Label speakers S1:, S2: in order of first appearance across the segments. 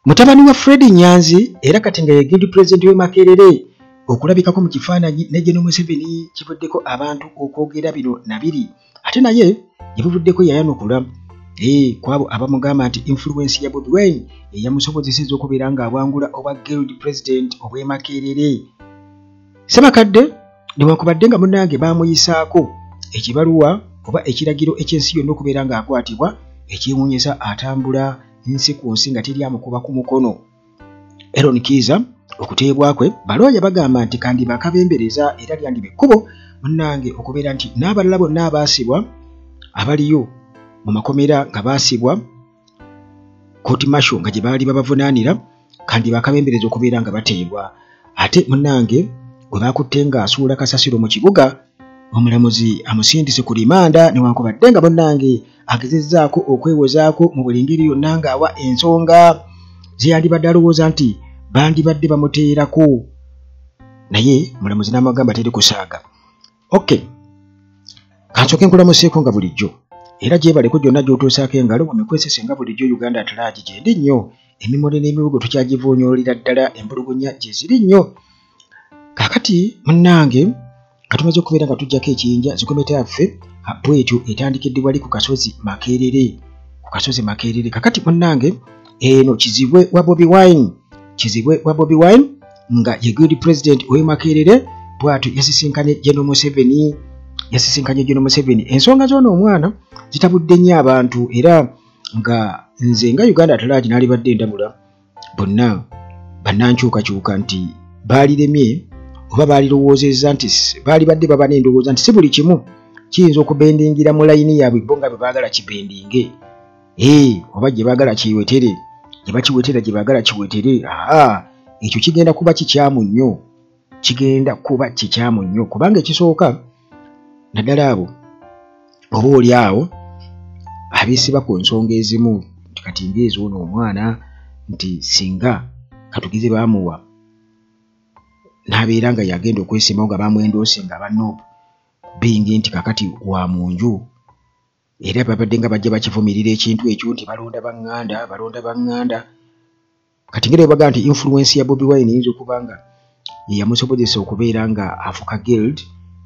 S1: mutabani wa Fred Nyanzi era kati nga ye president we Makerere okulabikako mu kifaananyi ne General Museveni kivuddeko abantu okwogera bino nabiri ate naye yabuvuddeko yayanukula kwabo abamugamba nti influence ya Bobi Wine eyamusobozesezza okubeera nga abwangula oba guild president obwe Makerere. Ssemakadde newankubadde nga munnange baamuyisaako ekibaluwa oba ekiragiro eky'ensi yonna okubeera ng'akwatibwa ekyewuunyisa atambula nsi ku nsi nga teri amukuba ku mukono. Aaron Kiiza okuteebwa kwe balooya bagamba nti kandi bakabembereza era lyandiba ekkubo munnange okubeera nti n'abalala bonna abaasibwa abaliyo mu makomera nga baasibwa kooti masho nga gye baali babavunaanira kandi bakabembereza okubeera nga bateebwa. Ate munnange bwe baakutte ng'asuula kasasiro mu kibuga omulamuzi amusindise ku limanda newankubadde nga munnange agezezzaako okwewozaako mu buli ngeri yonna ng'awa ensonga zeyandibadde alowooza nti bandibadde bamuteerako naye mulamuzi n'amagamba teri kusaaga. Okay, kansooke nkulamuseeko nga bulijjo era gyebaleko gyonna gy'otuusaako engalo mu mikwesese nga bulijjo Uganda Atalagi gyendi nnyo emimuli n'emibugo tukyagivuunyoolera ddala embulugunya gye ziri nnyo. Kaakati munnange katumaze okubeera nga tujjako ekiyinja zikometa yaffe bwetyo etandikidde wali ku kasozi Makerere kakati munnange eno kizibwe wa Bobi Wine nga ye guild president owe Makerere bw'atyo yasisinkanye General Museveni. Ensonga z'ono omwana zitabudde nnyo abantu era nga nze nga Uganda Atalagi n'alibadde ndabula bonna bannankyukakyuka nti baaliremye oba baalirowoozezza nti baali badde baba n'endowooza nti si buli kimu kiyinza okubendingira mu layini yaabwe bo nga bwe baagala kibendinge oba gye baagala kiwetere gye bakiwetera gye baagala kiwetere. Ekyo kigenda kuba kikyamu nnyo kubanga ekisooka naddala abo oba oli awo abeesiba ku nsonga ezimu nti kati ng'ez'ono omwana nti singa katugize baamuwa n'abeera nga yagenda okwesimbawo nga bamwendoose nga bannobu bingi nti kakati wa munju era babadde nga bajja bakivumirira ekintu ekyo nti balonda baŋŋanda kati ngere baga nti influence ya Bobi Wine eyinza okuba nga yamusobozesa okubeera nga afuka guild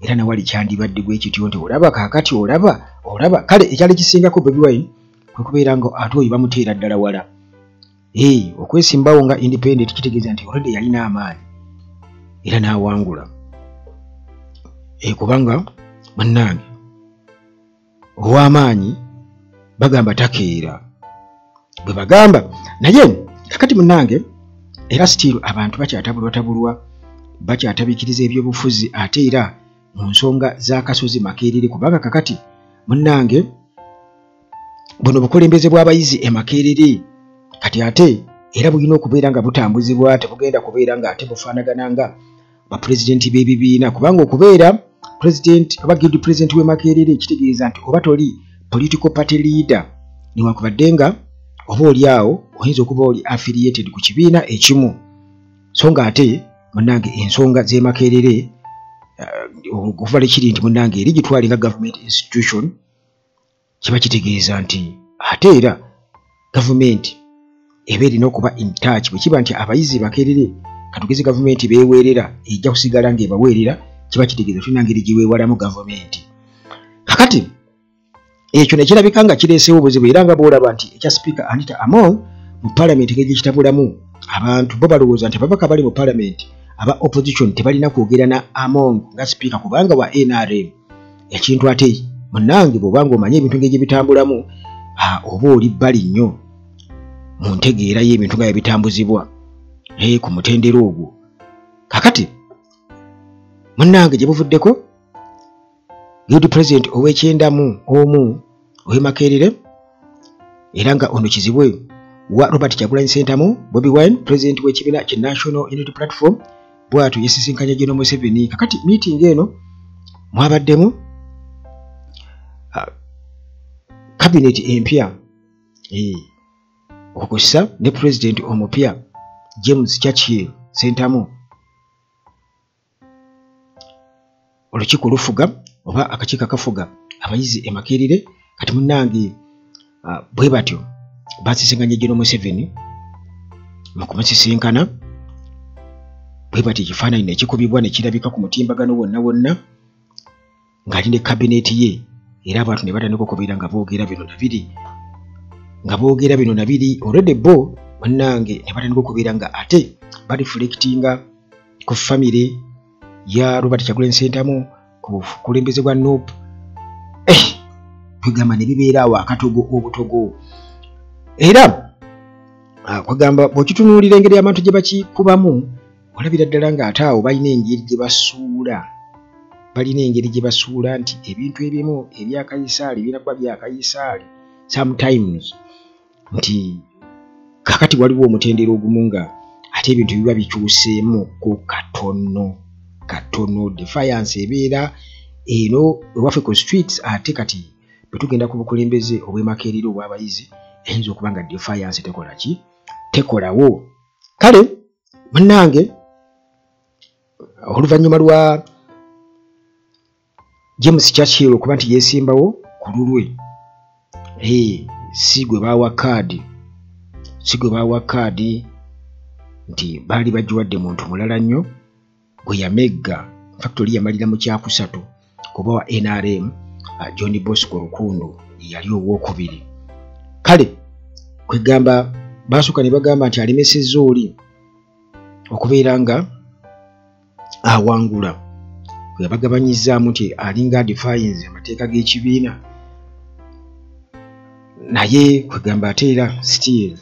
S1: era nawali kyandibadde bwe kityo nti olaba kaakati olaba kale ekyali kisingako Bobi Wine kwe kubeera nga ate oyo bamuteera ddala wala okwesimbawo nga independent kitegeeza nti already yalina amaanyi era n'awangula kubanga munnange ow'amaanyi bagamba takeera bwe bagamba naye kakati munnange era still abantu bakyatabulwatabulwa bakyatabikiriza ebyobufuzi ate era mu nsonga z'akasozi Makerere kubanga kakati munnange buno bukulembeze bw'abayizi e Makerere kati ate era bulina okubeera nga butambuzibwa tebugenda kubeera nga ate bufaanagana nga bapulezidenti b'ebibiina kubanga okubeera president oba guild president we Makerere kitegeeza nti oba toli political party leader newankubadde nga oba oli awo oyinza okuba oli affiliated ku kibiina ekimu so nga ate munnange ensonga z'e Makerere okuvala ekiri nti munnange eri gitwale nga government institution kiba kitegeeza nti ate era government eba erina okuba in touch bwe kiba nti abayizi Makerere katugezi government beeweerera ejja kusigala ng'ebaweerera kiba kitegeeza tulina ngeri giweewalamu government. Kakati ekyo ne kirabika nga kireesewo obuzibu era nga bw'olaba nti ekya Speaker Anita Among mu Parliament ng'egikitabulamu abantu bo balowooza nti ababaka bali mu Parliament aba opposition tebalina kwogera na Among nga Speaker kubanga wa NRM ekintu ate munnange bw'obanga omanye ebintu ng'egye bitambulamu oba oli bbali nnyo mu ntegeera y'ebintu nga ebitambuzibwa ku mutendera ogwo. Kakati munnange gye buvuddeko guild president ow'ekyendamu omu owe Makerere era nga ono kizibwe wa Robert Kyagulanyi Ssentamu Bobi Wine president w'ekibiina ki National Unity Platform bw'atyo yasisinkanye General Museveni. Kakati meeting eno mwabaddemu cabinet empya okussa ne president omupya James Churchill Ssentamu. Olukiiko lufuga oba akakiiko akafuga abayizi e Makerere kati munnange bwe batyo basisinkanye General Museveni mu kumusisinkana bwe bati ekifaananyi ne kikubibwa ne kirabika ku mutimbagano wonna wonna ng'ali ne kabineeti ye era abantu ne batandika okubeera nga boogera bino na biri olwedde bo bannange ne batandika okubeera nga ate bareflectinga ku famire ya Robert Kyagulanyi Ssentamu ku bukulembeze bwa NUP kwegamba ne bibeera awo akatogo obutogo era kwegamba bw'okitunuulira engeri abantu gye bakikubamu olabira ddala ng'ate awo balina engeri gye basuula nti ebintu ebimu ebya Kayisaali binakuba bya Kayisaali sometimes nti kakati waliwo omutendera ogumu nga ate ebintu biba bikyuseemu ku katono defiance ebeera eno ewaffe ku streets ate kati bwe tugenda ku bukulembeze obw'emakerero obw'abayizi eyinza okuba nga defiance tekolawo kale munnange oluvannyuma lwa James Churchill okuba nti yeesimbawo ku lulwe si gwe baawa kaadi nti baali bagiwadde muntu mulala nnyo gwe yamegga factory yamalira mu kyakusatu kuba wa NRM John Bosco Lukundu yali owookubiri kale kwegamba baasooka ne bagamba nti alemesezza oli okubeera nga awangula bwe yabagabanyizaamu nti alinga defines amateeka g'ekibiina naye kwegamba ate era still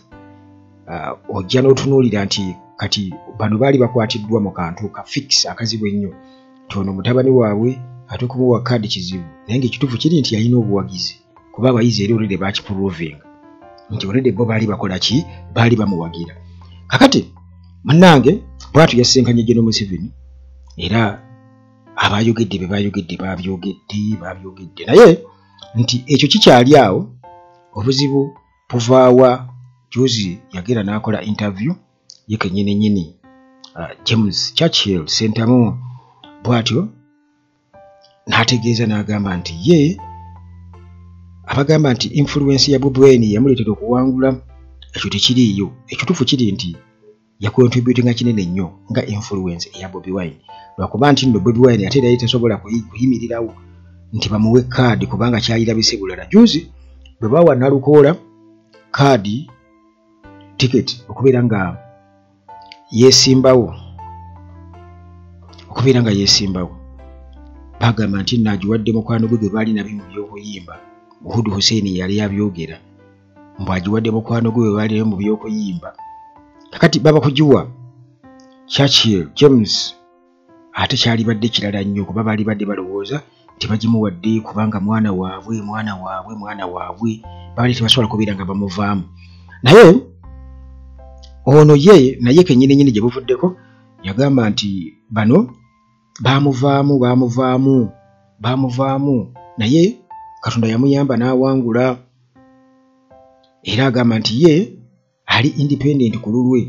S1: ojja n'otunuulira nti kati bano baali bakwatiddwa mu kantu ka fix akazibu ennyo nti ono mutabani waabwe ate okumuwa kaadi kizibu naye ng'ekituufu kiri nti yalina obuwagizi kuba abayizi era olwedde bakiprovinga nti olwedde bo baali bakola ki baali bamuwagira kakati munnange bwatu yasenkanye General Museveni era abayogedde be bayogedde babyogedde naye nti ekyo kikyali awo obuzibu buvaawa juzi yagera n'akola interview ye kennyini James Churchill Ssentamu bwatyo n'ategeeza n'agamba nti ye abagamba nti influence ya Bobi Wine yamuleetera okuwangula ekyo tekiriiyo ekituufu kiri nti yakontributinga kinene nnyo nga influence eya Bobi Wine lwakuba nti nno Bobi Wine ate era tasobola kuyimirirawo nti bamuwe kaadi kubanga kyayirabise bulala juzi bwe bawa Nalukoola kaadi ticket okubeera nga yeesimbawo bagamba nti naagiwadde mukwano gwe baali nabi mu by'okuyimba Uhuru Hussein yali abyogera mbwagiwadde mukwano gwe baali nabi mu by'okuyimba kakati baba kugiwa Churchill James ate kyali badde kirala nnyo kuba baali badde balowooza nti bagimuwadde kubanga mwana waabwe baali tebasobola kubeera nga bamuvaamu naye ono ye naye kennyini gye buvuddeko yagamba nti bano baamuvaamu naye Katonda yamuyamba n'awangula era agamba nti ye ali independent ku lulwe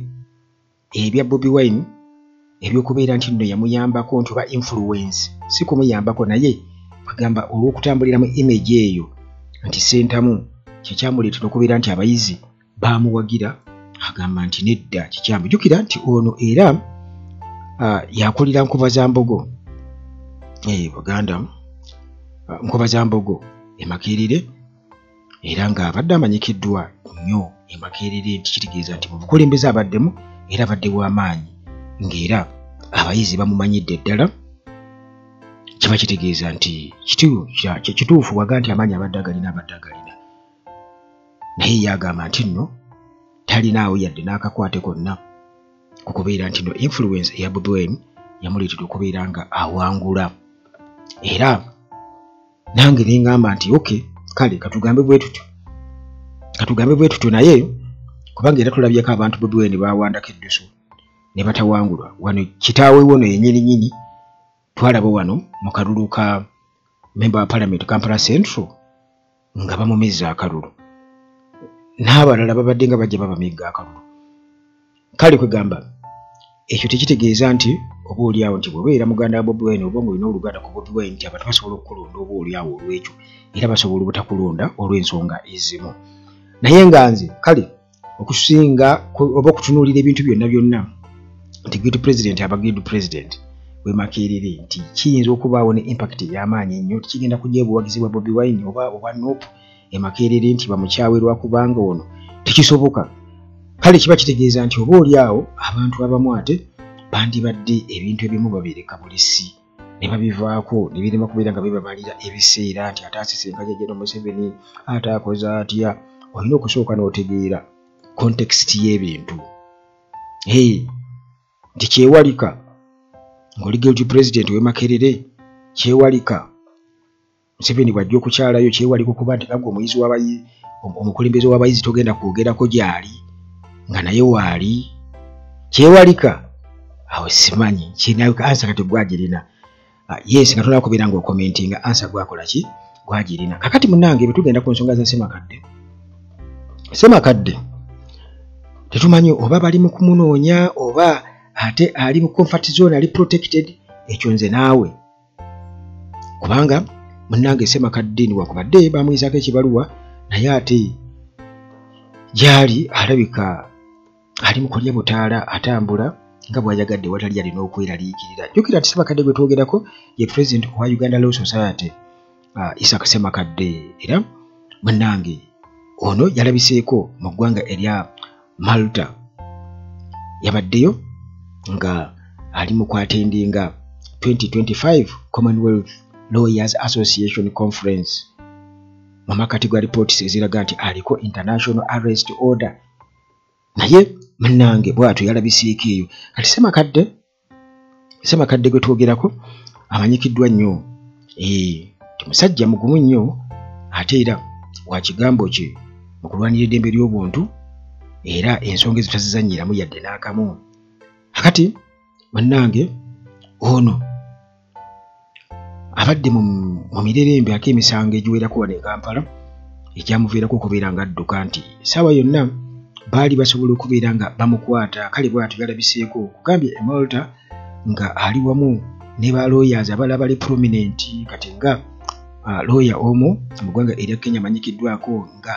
S1: ebya Bobi Wine ebyokubeera nti nno yamuyambako nti oba influence si kumuyambako naye bagamba olw'okutambulira mu image eyo nti Ssentamu kyekyamuleetera okubeera nti abayizi baamuwagira agamba nti nedda kikyamu jjukira nti ono era yakulira Nkuba za Mbogo Buganda Nkuba za Mbogo Emakerere era ng'abadde amanyikiddwa nnyo Emakerere nti kitegeeza nti mu bukulembeze abaddemu era abadde w'amaanyi ng'era abayizi bamumanyidde ddala kiba kitegeeza nti kituufu waga nti amaanyi abadde agalina naye yagamba nti nno talinaawo yadde n'akakwate konna kukubeera nti no influence eya Bobi Wine yamuleetera okubeera nga awangula era nange neŋŋamba nti okay kale katugambe bwe tutyo naye kubanga era tulabyeko abantu Bobi Wine bawandako eddusu ne batawangulwa wano kitaawe wono yennyini twalaba wano mu kalulu ka member wa parliament Kampala Central nga bamumizza akalulu n'abalala babadde nga bajja babamigga akalulu kale kwegamba ekyo tekitegeeza nti oba oliawo nti bwebeera muganda wa Bobi Wine oba ng'olina oluganda ku Bobi Wine nti abantu basobola okukulonda oba oliawo olw'ekyo era basobola obutakulonda olw'ensonga ezimu naye nga nze kale okusinga oba okutunuulira ebintu byonna nti good president aba good president we Makerere nti kiyinza okubaawo ne impact y'amaanyi ennyo tikigenda kujja obuwagizi bwa Bobi Wine oba Nuupu e Makerere nti bamukyawerwa kubanga ono tekisoboka. Kale kiba kitegeeza nti oba oli awo abantu abamu ate bandibadde ebintu ebimu babireka bulisi ne babivaako ne birema kubeera nga bibamalira ebiseera nti ate asisenga General Museveni ate akoze atya. Olina okusooka n'otegeera context y'ebintu nti kyewalika ng'oli guilty president we Makerere kyewalika Museveni bw'ajja okukyalayo kyewalika okuba nti nagwe omuyizi w'abayizi omukulembeze w'abayizi togenda kwogerako gy'ali nga naye waali kyewalika awo simanyi kinayo ansa kati gwagirina yes nga tolaba kubeera ng'okomentinga ansa gwakola ki gwagirina. Kakati munnange bwe tugenda ku nsonga za Ssemakadde tetumanyi oba bali mu kumunoonya oba ate ali mu comfort zone ali protected ekyo nze naawe kubanga munnange Ssemakadde niwakubadde bamuyizaako ekibaluwa naye ate gyali alabika ali mu kulya butaala atambula nga bw'ayagadde watali alina okweraliikirira. Jjukira nti Ssemakadde gwe twogerako ye president wa Uganda Law Society Isaac Ssemakadde era munnange ono yalabiseeko mu ggwanga erya Malta yabaddeyo nga ali mu kwatendinga 2025 Commonwealth Lawyers Association Conference mu makati gwa reports eziraga nti aliko international arrest order naye munnange bw'atyo yalabiseeko eyo. Kati Ssemakadde gwe twogerako amanyikiddwa nnyo ti musajja mugumu nnyo ate era wa kigambo kye mu kulwanira eddembe ly'obuntu era ensonga ezo tazizannyiramu yadde n'akamu. Akati munnange ono abadde mu mirerembe ak'emisango egiwerako wano e Kampala ekyamuviirako okubeera nga adduka nti essaawa yonna baali basobola okubeera nga bamukwata. Kale bw'atyo yalabiseeko kugambye e Malta nga ali wamu ne ba lawyers abalala bali prominent kati nga lawyer omu mu ggwanga erya Kenya amanyikiddwako nga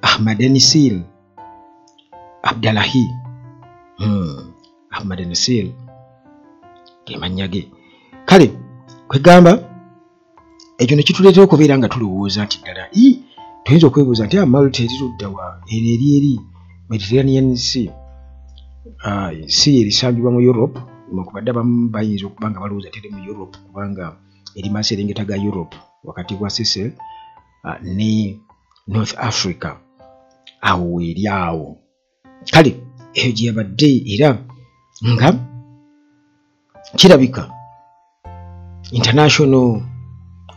S1: Ahmad-Nasir Abdallahi Ahmad-Nasir ge mannya ge. Kale kwegamba ekyo ne kituleetera okubeera nga tulowooza nti ddala tuyinza okwebuuza nti Malta erirudda wa eri Mediterranean Sea si erisangibwa mu Europe nekubadde abamu bayinza okuba nga balowooza teri mu Europe kubanga eri maserengeta ga Europe wakati wa Seychelles ne North Africa awo weeri awo. Kale eyo gye yabadde era nga kirabika international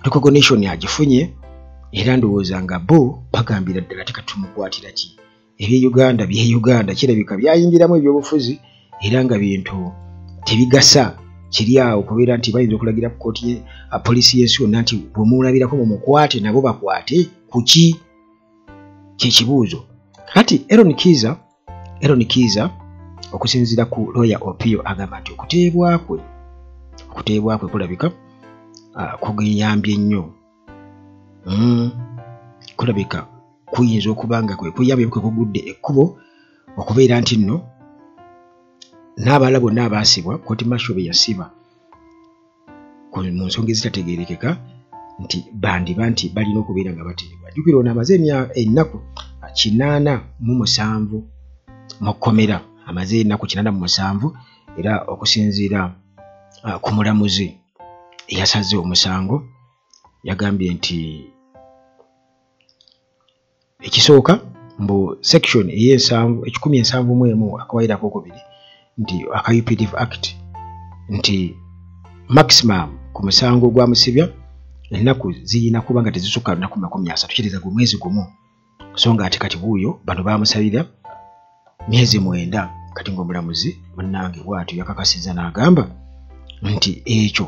S1: recognition agifunye era ndowooza nga bo bagambira ddala tekatumukwatira ki eby'Uganda by'Uganda kirabika byayingiramu ebyobufuzi era nga bintu tebigasa kiri awo kubeera nti bayinza okulagira kkooti poliisi y'ensi yonna nti bwe muulabirako mumukwate nabo bakwate kuki kyekibuuzo. Kati Aaron Kiiza okusinziira ku lawyer Opio agamba nti okuteebwa kwe kulabika kugiyambye nnyo kulabika kuyinza okuba nga kwe kuyambye kwe kugudde ekkubo okubeera nti nno n'abalala bonna abaasibwa kooti masho be yasiba mu nsonga ezitategeerekeka nti bandiba nti balina okubeera nga bateebwa. Jjukira ono amaze ennaku 87 mu kkomera amaze ennaku 87 era okusinziira ku mulamuzi eyasaze omusango yagambye nti ekisooka mbu section e'17 akawairako okubiri nti aka UPDF Act nti maximum ku musango gwa musibya ennaku ziyina kuba nga tezisukka lunaku 30 kiriza gu mwezi gumu so nga ate kati buuyo bano bamusabira myezi 9 kati ng'omulamuzi munnange bw'atyo yakakasiza n'agamba nti ekyo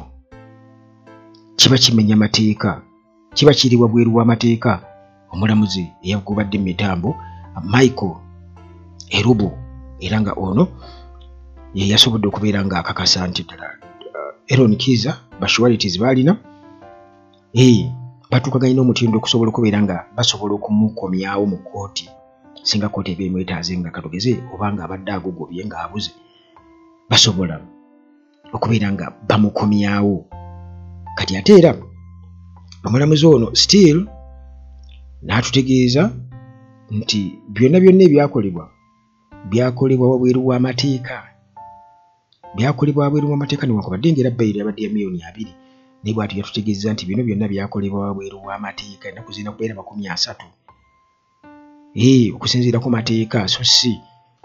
S1: kiba kimenya mateeka kiba kiri wabweru w'amateeka. Omulamuzi eyagubadde mu mitambo Michael Erubu era nga ono ye yasobodde okubeera nga akakasa nti ddala Aaron Kiiza basualities balina batuukaganye n'omutindo okusobola okubeera nga basobola okumukomyawo mu kkooti singa kooti ebimwetaaze nga katugeze obanga abadde agugobye ng'abuze basobola okubeera nga bamukomyawo. Kati ate era omulamuzi ono still n'atutegeeza nti byonna byakolebwa wabweru w'amateeka. Byakolebwa wabweru w'amateeka newankubadde ng'era bbayiro yabadde ya $2,000,000 naye bw'atyo yatutegeeza nti bino byonna byakolebwa wabweru w'amateeka. Ennaku zirina kubeera 30 okusinziira ku mateeka, so si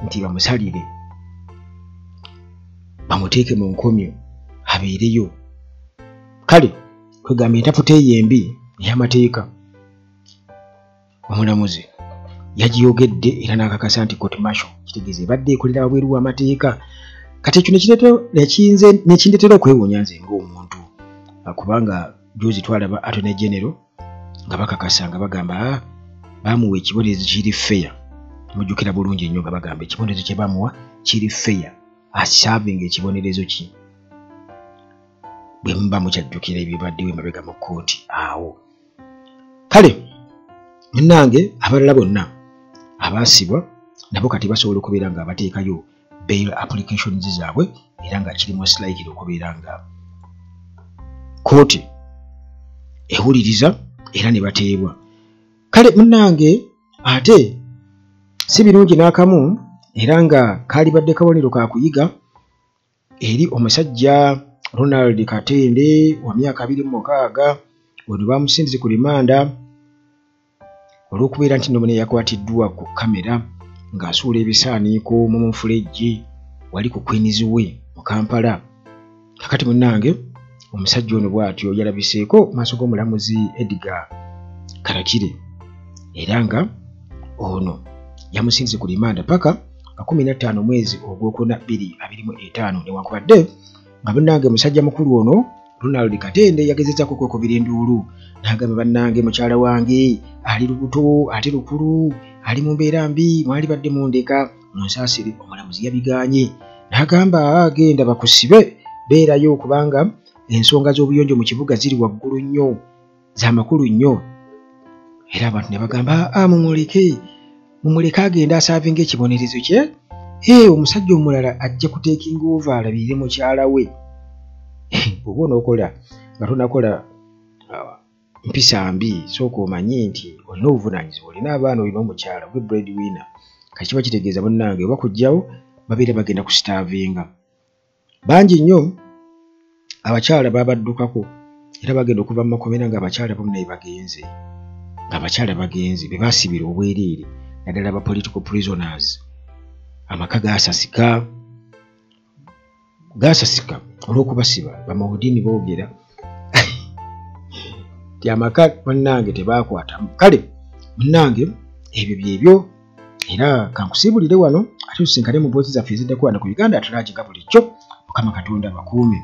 S1: nti bamusalire bamuteeke mu nkomyo abeereyo. Kale kwegamba entaputa ey'embi ey'amateeka omulamuzi yagiyogedde era n'akakasa nti court martial kitegeeza ebadde ekolera wabweru w'amateeka. Kati ekyo nekindeetera okwewuunya nze ng'omuntu, kubanga juzi twalaba Attorney General nga bakakasa nga bagamba bamuwa ekibonerezo kiri fair. Mujjukira bulungi nnyo nga bagamba ekibonerezo kye bamuwa kiri fair, asavinga ekibonerezo ki. Bwe muba mukyajjukira ebibaddewo emabega mu kkooti awo. Kale munnange abalala bonna abaasibwa nabo kati basobola okubeera nga abateekayo bail applications zaabwe era nga kiri most likely okubeera nga kkooti ewuliriza era ne bateebwa. Kale munnange ate si birungi n'akamu era nga kaalibadde kabonero ka kuyiga eri omusajja Ronald Katende wa myaka 26 ono bamusindize ku rimanda olw'okubeera nti nomune yakwatiddwa ku kamera ng'asuula ebisaaniiko mu mufulejje wali ku Queens Way mu Kampala. Kakati munnange omusajja ono bw'atyo yalabiseeko maaso g'omulamuzi Edgar Karakire era nga ono yamusindize ku rimanda paka 15 mwezi ogwokuna 2025 newankubadde nga bannange musajja mukulu ono Ronald Katende yagezezzaako okwekubira enduulu n'agamba bannange mukyala wange ali lubuto ate lukulu ali mu mbeera mbi mwali badde mundeka munsaasire. Omulamuzi yabigaanye n'agamba agenda bakusibe beerayo kubanga ensonga z'obuyonjo mu kibuga ziri waggulu nnyo z'amakulu nnyo. Era abantu ne bagamba mumuleke agenda asaavinga ekibonerezo kye. Omusajja omulala ajja kuteekinga over alabirire mukyala we. Oba onookola nga tonakola mpisa mbi sooka omanye nti olina obuvunaanyizibwa, olina abaana, olina omukyala gwe breadwinner. Kati kiba kitegeeza munnange oba kujjawo babeera bagenda kusitaavinga. Bangi nnyo abakyala babaddukako era bagenda okuva mu makomera ng'abakyala bonna bagenze be baasibira obwereere naddala aba political prisoners. Amaka gaasasika olw'okubasiba bamawudiini boogera ti amaka munnange tebaakwatamu. Kale munnange ebyo byebyo era kankusiibulire wano ate tusinkane mu boozi zaffe eziddako wano ku Uganda Atulagiga bulijjo. Mukama Katonda bakuume.